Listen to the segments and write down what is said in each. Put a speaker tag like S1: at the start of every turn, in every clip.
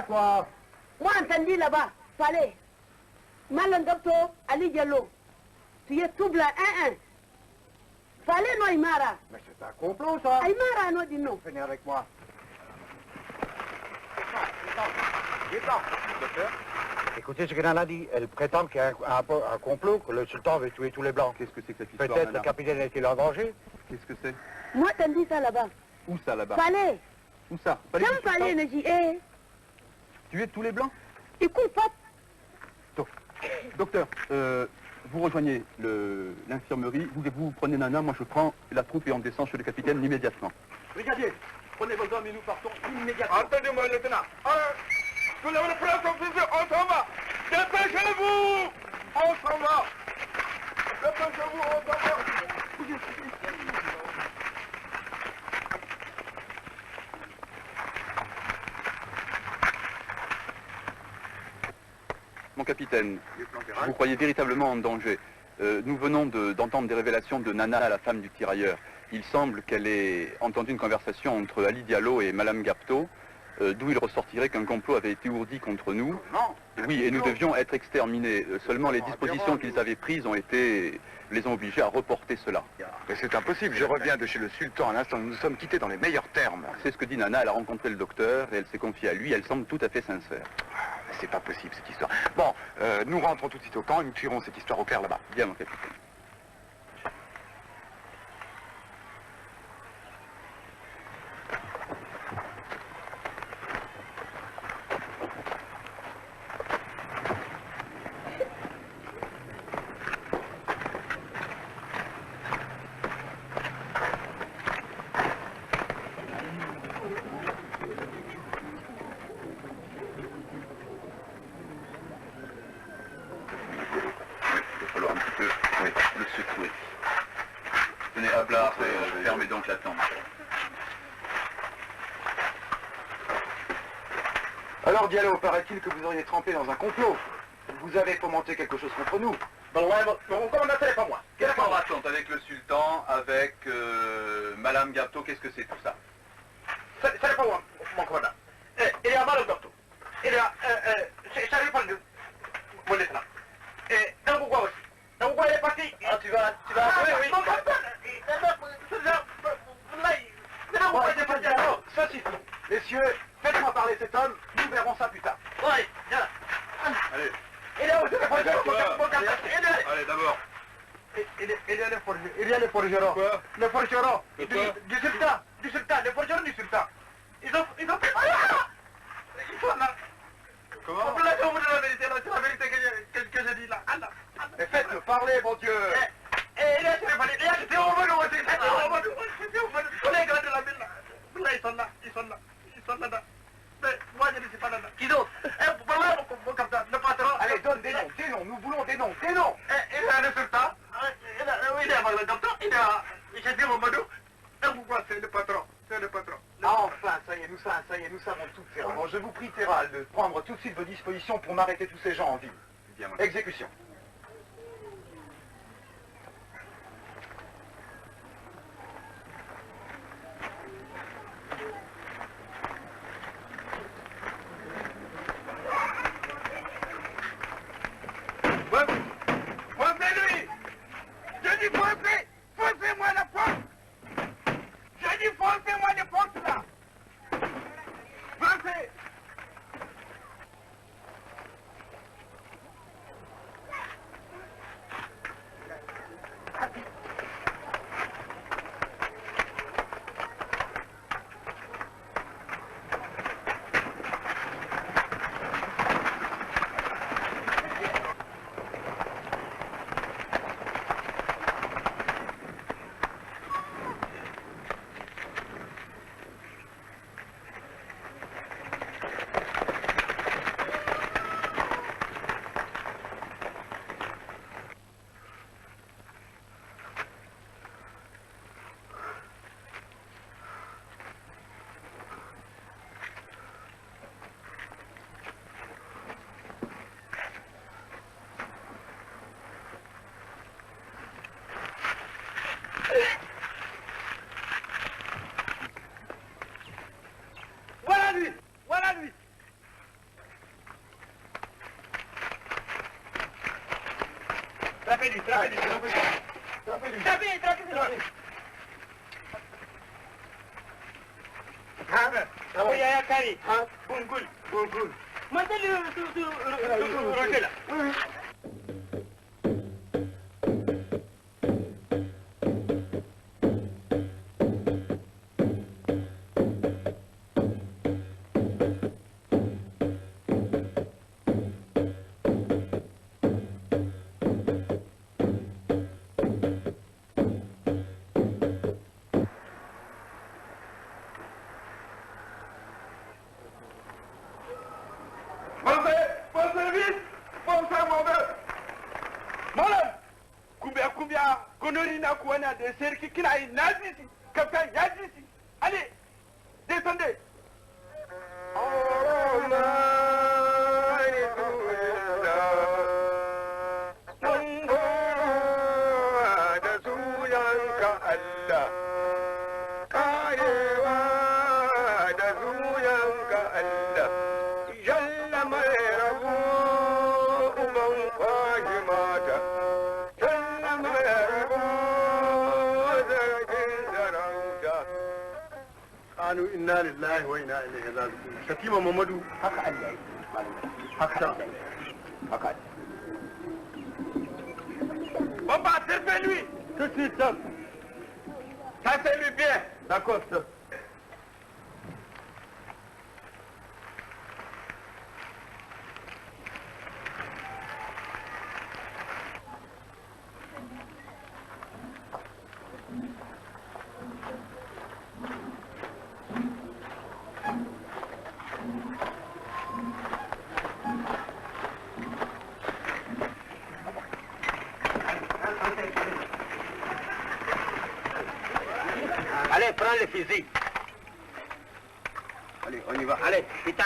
S1: toi.
S2: Moi, entendu là-bas, fallait. Malangapto, Ali Diallo. Tu es tout blanc, Fallait non, Imara.
S1: Mais c'est un complot, ça.
S2: Imara, non, dis non.
S1: Venez avec moi. Descends. Docteur. Écoutez ce que Nana dit. Elle prétend qu'il y a un complot, que le sultan veut tuer tous les blancs.
S3: Qu'est-ce que c'est que cette histoire,
S1: Peut-être
S3: Nana?
S1: le capitaine est-il en danger?
S3: Qu'est-ce que c'est?
S2: Moi, entendu ça là-bas.
S3: Où ça, là-bas?
S2: Fallait.
S3: Où ça? Palais du
S2: Quand fallait,
S3: sultan?
S2: ne dis,
S3: Tuer tous les blancs?
S2: écoute, papa.
S3: Docteur, vous rejoignez l'infirmerie, vous prenez Nana, moi je prends la troupe et on descend chez le capitaine immédiatement.
S1: Brigadier, prenez vos hommes et nous partons immédiatement.
S4: Attendez-moi, lieutenant. Tous les frères officiers, on s'en va. Dépêchez-vous. On s'en va. Dépêchez-vous, on s'en va.
S3: Mon capitaine, vous croyez véritablement en danger. Nous venons d'entendre des révélations de Nana, la femme du tirailleur. Il semble qu'elle ait entendu une conversation entre Ali Diallo et Madame Gapto, d'où il ressortirait qu'un complot avait été ourdi contre nous.
S1: Non.
S3: Oui, et nous devions être exterminés. Seulement les dispositions qu'ils avaient prises les ont obligés à reporter cela.
S4: Mais c'est impossible, je reviens de chez le sultan à l'instant où nous sommes quittés dans les meilleurs termes.
S3: C'est ce que dit Nana, elle a rencontré le docteur et elle s'est confiée à lui, elle semble tout à fait sincère.
S4: C'est pas possible cette histoire. Bon, nous rentrons tout de suite au camp et nous tirons cette histoire au clair là-bas.
S3: Bien, mon capitaine. Fermez donc la tente.
S1: Alors Diallo, paraît-il que vous auriez trempé dans un complot. Vous avez fomenté quelque chose contre nous.
S4: pas moi.
S3: Quelle information avec le sultan, avec Madame Gapto, qu'est-ce que c'est tout ça?
S4: C'est pas moi, mon commandant. Il y a mal au docteur. Il y a... ça répond mon lieutenant. Et un pourquoi aussi. Un pourquoi il est parti.
S3: Ah, tu vas
S4: oui.
S1: Ça suffit. Messieurs, faites-moi parler cet homme, nous verrons ça plus tard.
S4: Oui, viens.
S3: Allez.
S4: Il est où le
S3: Allez, d'abord.
S4: Il y a le forgeron.
S3: Quoi?
S4: Le forgeron.
S3: De
S4: Du
S3: quoi?
S4: sultan. Du sultan. Le forgeron du sultan. Ils ont fait... Ils sont là.
S3: Comment?
S4: C'est la vérité que je dis là.
S1: Mais faites-le parler, mon Dieu.
S4: Il est très valide. C'est au Manu. Les gars de la ville là. Là, ils sont là. Ils sont là. Mais moi, je ne suis pas là. Qui d'autre? Voilà mon capitaine, le patron.
S1: Allez, donne des noms, nous voulons des noms.
S4: Il y a le sultan. Il y a le docteur. Il y a... J'ai dit au Manu. Et pourquoi c'est le patron? C'est le patron.
S1: Ah, enfin, ça y est, nous savons tout faire. Alors, je vous prie, Terral, de prendre tout de suite vos dispositions pour m'arrêter tous ces gens en ville.
S3: Bien, mon
S1: Exécution.
S4: Foncez-lui! Je dis foncez! Foncez-moi la porte! Je dis foncez-moi la porte là! Foncez! Trapez-lui. Trapez-lui. Apa ya kari? Bungkul. Masa lu rokel lah.
S5: Gonorina kuwana da sarki kina yi nazisi, kaftan ya jisi. Allez, descendez.
S1: Inna lillahi wa inna ilaihi raji'un. Shatima Mamadu haka Allah yi. Haka.
S5: Papa, servez-lui.
S1: Tout de suite, stop.
S5: Ça c'est lui bien.
S1: D'accord, stop.
S4: Allez, prends le fusil.
S1: Allez, on y va.
S4: Allez, putain.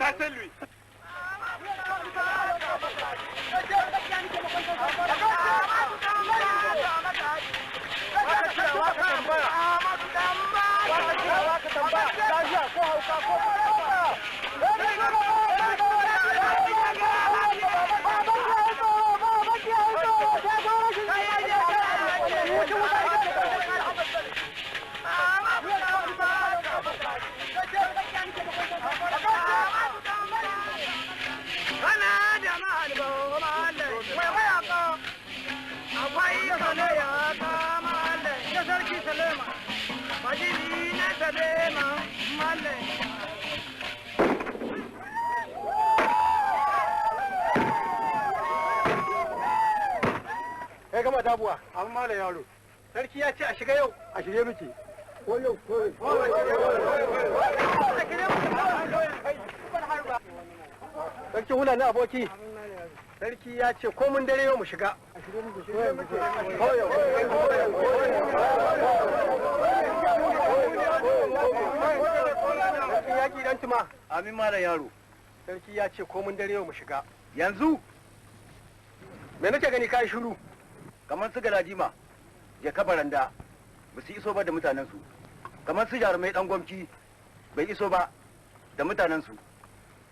S5: Ça, c'est lui.
S1: Kai gama dabuwa, amma da yaro. Sarki ya ce a shiga yau, a shirye muke. Ko yau, ko Sarki hula na aboki. Sarki ya ce ko mun dare yau mu shiga. Sarki ya ki dan tuma. Amin ma da yaro. Sarki ya ce ko mun dare yau mu shiga. Yanzu me nake gani kai shiru? Kamar su Galadima, Jaka Baranda, ba su iso ba da mutanensu. Kamar su Jarumai Dan Gwamci, bai iso ba da mutanensu.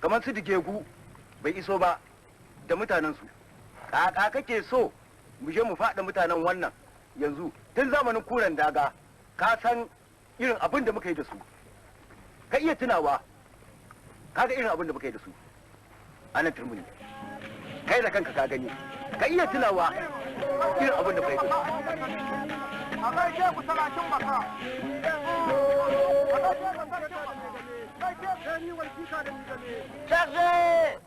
S1: Kamar su Digegu, bai iso ba da mutanensu. Kaka kake so mu je mu faɗa mutanen wannan yanzu tun zamanin kuren daga ka san irin abin da muka yi da su. Ka iya tunawa, ka ga irin abin da muka yi da su. Anan turmuni. Kai da kanka ka gani. Ka iya tunawa irin abin da bai yi. A kai ke ku talatin baka. Chargez!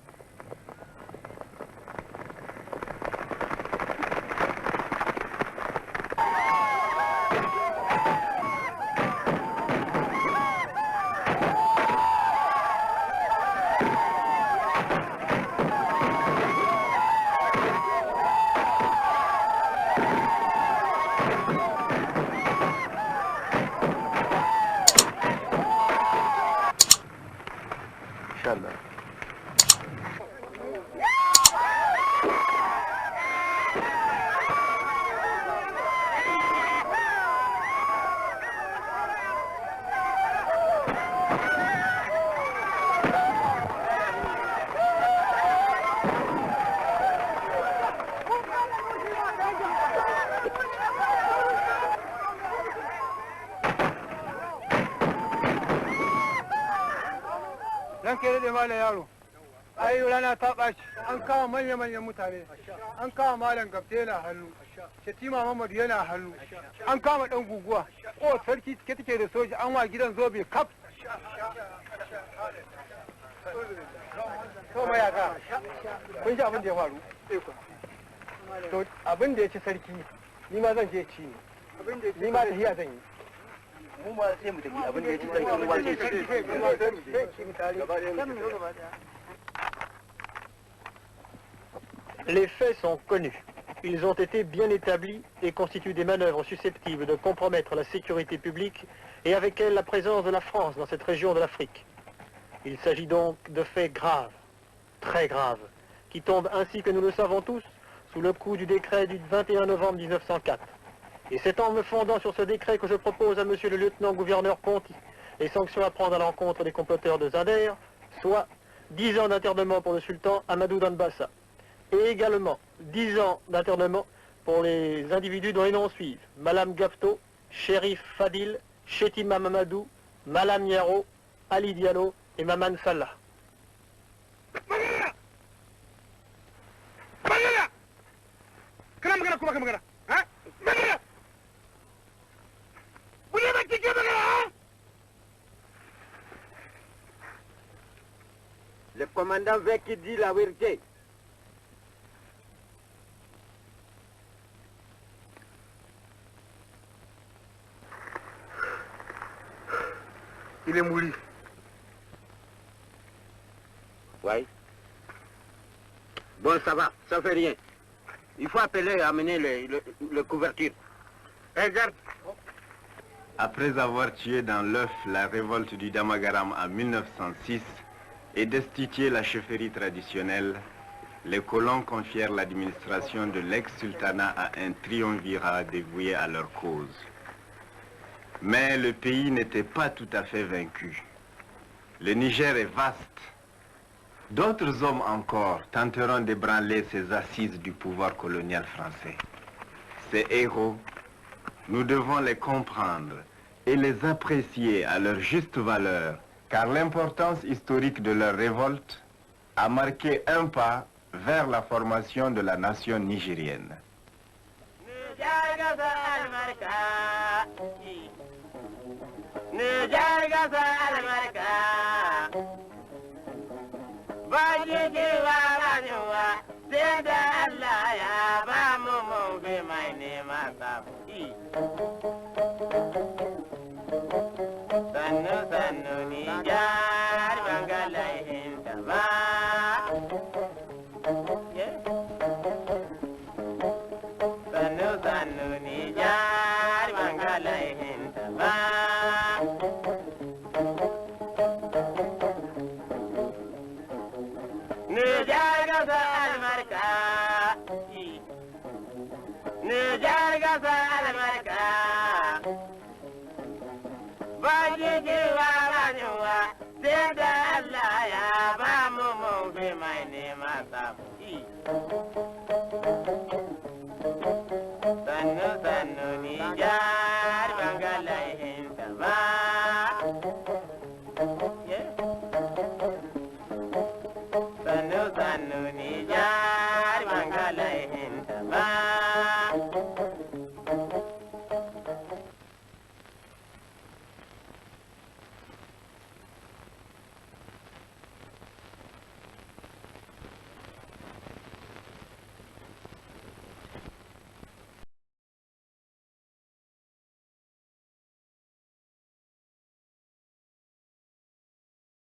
S1: Ke da malam yaro ai rana ta ɓaci an kawo manya-manyan mutane an kawo malam gabte yana hannu shatima mamadu yana hannu an kama ɗan guguwa ko sarki ke take da soja an wa gidan zobe kaf to mayaka kun ji abin da ya faru to abin da ya ci sarki ni ma zan je ci ne ni ma tafiya zan yi.
S6: Les faits sont connus. Ils ont été bien établis et constituent des manœuvres susceptibles de compromettre la sécurité publique et avec elle la présence de la France dans cette région de l'Afrique. Il s'agit donc de faits graves, très graves, qui tombent ainsi que nous le savons tous sous le coup du décret du 21 novembre 1904. Et c'est en me fondant sur ce décret que je propose à monsieur le lieutenant-gouverneur Conti les sanctions à prendre à l'encontre des comploteurs de Zander, soit 10 ans d'internement pour le sultan Amadou d'Anbassa, et également 10 ans d'internement pour les individus dont les noms suivent: Malam Gapto, Shérif Fadil, Chetima Mamadou, Malam Yaro, Ali Diallo et Maman Salah.
S1: Le commandant veut qu'il dise la vérité. Il est mouru. Oui. Bon, ça va, ça fait rien. Il faut appeler et amener le couverture. Regarde.
S7: Après avoir tué dans l'œuf la révolte du Damagaram en 1906, et destituer la chefferie traditionnelle, les colons confièrent l'administration de l'ex-sultanat à un triumvirat dévoué à leur cause. Mais le pays n'était pas tout à fait vaincu. Le Niger est vaste. D'autres hommes encore tenteront d'ébranler ces assises du pouvoir colonial français. Ces héros, nous devons les comprendre et les apprécier à leur juste valeur, car l'importance historique de leur révolte a marqué un pas vers la formation de la nation nigérienne.
S8: Bye.